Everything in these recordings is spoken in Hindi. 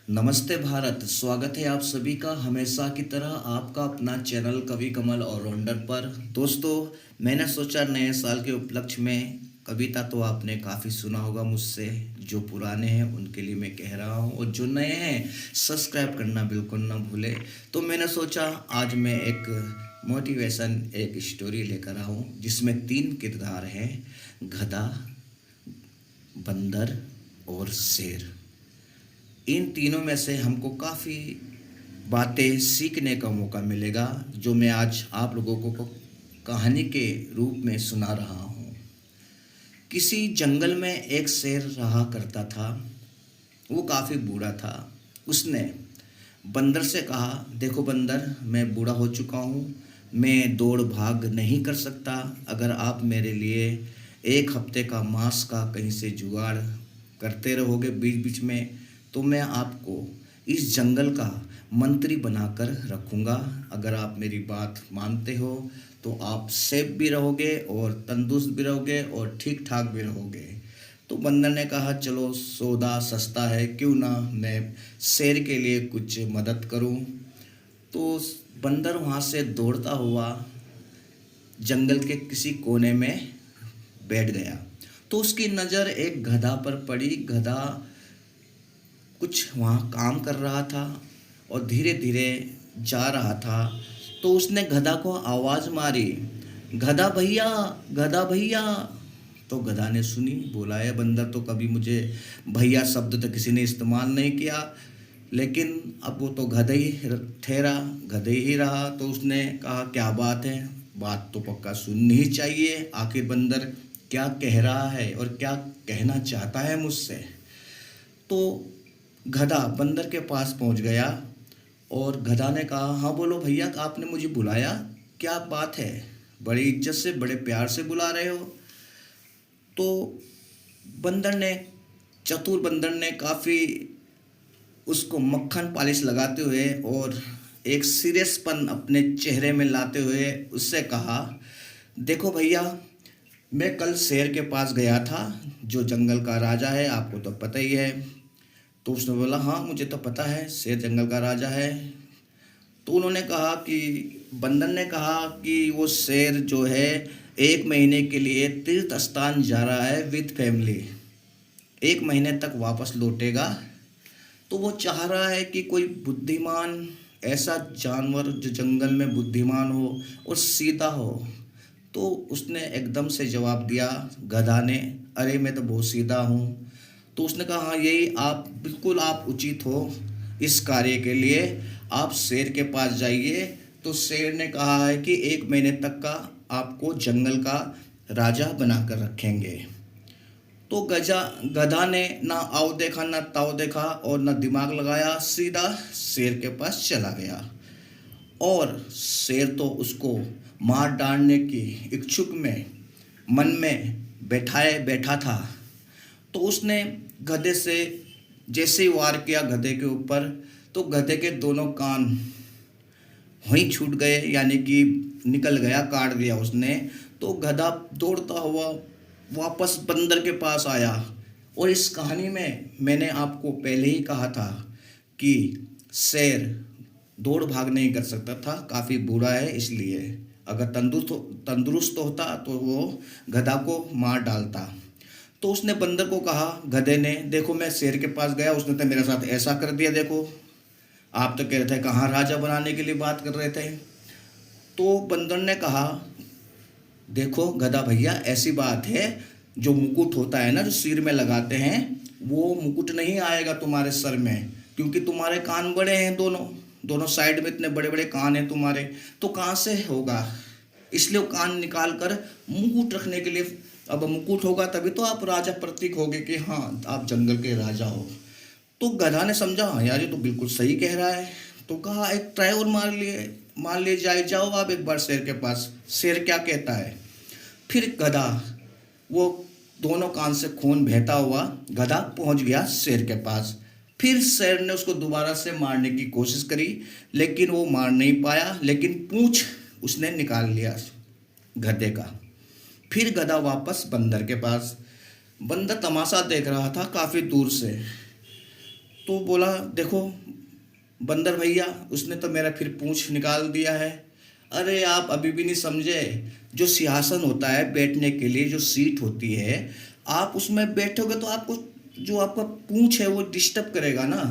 नमस्ते भारत। स्वागत है आप सभी का हमेशा की तरह आपका अपना चैनल कवि कमल और राउंडर पर। दोस्तों, मैंने सोचा नए साल के उपलक्ष्य में कविता तो आपने काफ़ी सुना होगा मुझसे। जो पुराने हैं उनके लिए मैं कह रहा हूँ, और जो नए हैं सब्सक्राइब करना बिल्कुल ना भूले। तो मैंने सोचा आज मैं एक मोटिवेशन एक स्टोरी लेकर आऊँ जिसमें 3 किरदार हैं, गधा, बंदर और शेर। इन तीनों में से हमको काफ़ी बातें सीखने का मौका मिलेगा, जो मैं आज आप लोगों को कहानी के रूप में सुना रहा हूँ। किसी जंगल में एक शेर रहा करता था। वो काफ़ी बूढ़ा था। उसने बंदर से कहा, देखो बंदर, मैं बूढ़ा हो चुका हूँ, मैं दौड़ भाग नहीं कर सकता। अगर आप मेरे लिए 1 हफ्ते का मांस का कहीं से जुगाड़ करते रहोगे बीच बीच में, तो मैं आपको इस जंगल का मंत्री बनाकर रखूँगा। अगर आप मेरी बात मानते हो तो आप सेफ भी रहोगे और तंदुरुस्त भी रहोगे और ठीक ठाक भी रहोगे। तो बंदर ने कहा, चलो सौदा सस्ता है, क्यों ना मैं शेर के लिए कुछ मदद करूं। तो बंदर वहाँ से दौड़ता हुआ जंगल के किसी कोने में बैठ गया। तो उसकी नज़र एक गधा पर पड़ी। गधा कुछ वहाँ काम कर रहा था और धीरे धीरे जा रहा था। तो उसने गधा को आवाज़ मारी, गधा भैया, गधा भैया। तो गधा ने सुनी, बोला है बंदर तो कभी मुझे भैया शब्द तो किसी ने इस्तेमाल नहीं किया, लेकिन अब वो तो गधा ही ठहरा, गधे ही रहा। तो उसने कहा, क्या बात है, बात तो पक्का सुननी ही चाहिए, आखिर बंदर क्या कह रहा है और क्या कहना चाहता है मुझसे। तो गधा बंदर के पास पहुंच गया और गधा ने कहा, हाँ बोलो भैया, आपने मुझे बुलाया, क्या बात है, बड़ी इज्जत से बड़े प्यार से बुला रहे हो। तो बंदर ने चतुर बंदर ने काफ़ी उसको मक्खन पॉलिश लगाते हुए और एक सीरियसपन अपने चेहरे में लाते हुए उससे कहा, देखो भैया, मैं कल शेर के पास गया था, जो जंगल का राजा है, आपको तो पता ही है। तो उसने बोला, हाँ मुझे तो पता है, शेर जंगल का राजा है। तो उन्होंने कहा कि बंदर ने कहा कि वो शेर जो है 1 महीने के लिए तीर्थ स्थान जा रहा है विद फैमिली, 1 महीने तक वापस लौटेगा। तो वो चाह रहा है कि कोई बुद्धिमान ऐसा जानवर जो जंगल में बुद्धिमान हो और सीधा हो। तो उसने एकदम से जवाब दिया, गधा ने, अरे मैं तो बहुत सीधा हूँ। तो उसने कहा, हाँ यही आप, बिल्कुल आप उचित हो इस कार्य के लिए, आप शेर के पास जाइए। तो शेर ने कहा है कि 1 महीने तक का आपको जंगल का राजा बनाकर रखेंगे। तो गधा ने ना आओ देखा ना ताओ देखा और ना दिमाग लगाया, सीधा शेर के पास चला गया। और शेर तो उसको मार डालने की इच्छुक में मन में बैठाए बैठा था। तो उसने गधे से जैसे ही वार किया गधे के ऊपर, तो गधे के दोनों कान वहीं छूट गए, यानी कि निकल गया, काट दिया उसने। तो गधा दौड़ता हुआ वापस बंदर के पास आया। और इस कहानी में मैंने आपको पहले ही कहा था कि शेर दौड़ भाग नहीं कर सकता था, काफ़ी बुरा है, इसलिए अगर तंदुरुस्त होता तो वो गधा को मार डालता। तो उसने बंदर को कहा, गधे ने, देखो मैं शेर के पास गया, उसने तो मेरे साथ ऐसा कर दिया, देखो आप तो कह रहे थे कहाँ राजा बनाने के लिए बात कर रहे थे। तो बंदर ने कहा, देखो गधा भैया, ऐसी बात है, जो मुकुट होता है ना, जो सिर में लगाते हैं, वो मुकुट नहीं आएगा तुम्हारे सर में, क्योंकि तुम्हारे कान बड़े हैं, दोनों दोनों साइड में इतने बड़े बड़े कान हैं तुम्हारे, तो कहाँ से होगा। इसलिए वो कान निकाल कर मुकुट रखने के लिए, अब मुकुट होगा तभी तो आप राजा प्रतीक होगे कि हाँ आप जंगल के राजा हो। तो गधा ने समझा, हाँ यार ये तो बिल्कुल सही कह रहा है। तो कहा, एक ट्राई और मार लिए जाओ आप एक बार शेर के पास, शेर क्या कहता है। फिर गधा, वो दोनों कान से खून बहता हुआ गधा पहुंच गया शेर के पास। फिर शेर ने उसको दोबारा से मारने की कोशिश करी, लेकिन वो मार नहीं पाया, लेकिन पूंछ उसने निकाल लिया गधे का। फिर गधा वापस बंदर के पास। बंदर तमाशा देख रहा था काफ़ी दूर से। तो बोला देखो बंदर भैया, उसने तो मेरा फिर पूंछ निकाल दिया है। अरे आप अभी भी नहीं समझे, जो सिंहासन होता है बैठने के लिए, जो सीट होती है, आप उसमें बैठोगे तो आपको जो आपका पूंछ है वो डिस्टर्ब करेगा ना,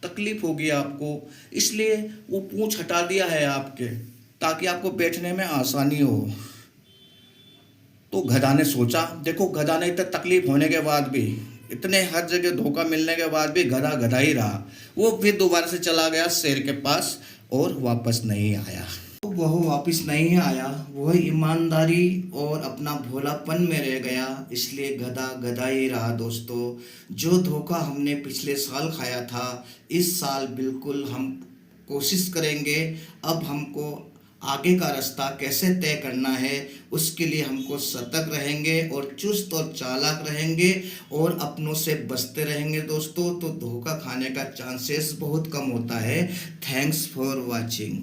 तकलीफ होगी आपको। इसलिए वो पूंछ हटा दिया है आपके, ताकि आपको बैठने में आसानी हो। तो गधा ने सोचा, देखो गधा ने इतने तकलीफ होने के बाद भी, इतने हर जगह धोखा मिलने के बाद भी गधा गधा ही रहा। वो फिर दोबारा से चला गया शेर के पास और वापस नहीं आया। तो वह वापस नहीं आया, वह ईमानदारी और अपना भोलापन में रह गया, इसलिए गधा गधा ही रहा दोस्तों। जो धोखा हमने पिछले साल खाया था, इस साल बिल्कुल हम कोशिश करेंगे। अब हमको आगे का रास्ता कैसे तय करना है, उसके लिए हमको सतर्क रहेंगे और चुस्त और चालाक रहेंगे और अपनों से बचते रहेंगे दोस्तों। तो धोखा खाने का चांसेस बहुत कम होता है। Thanks for watching.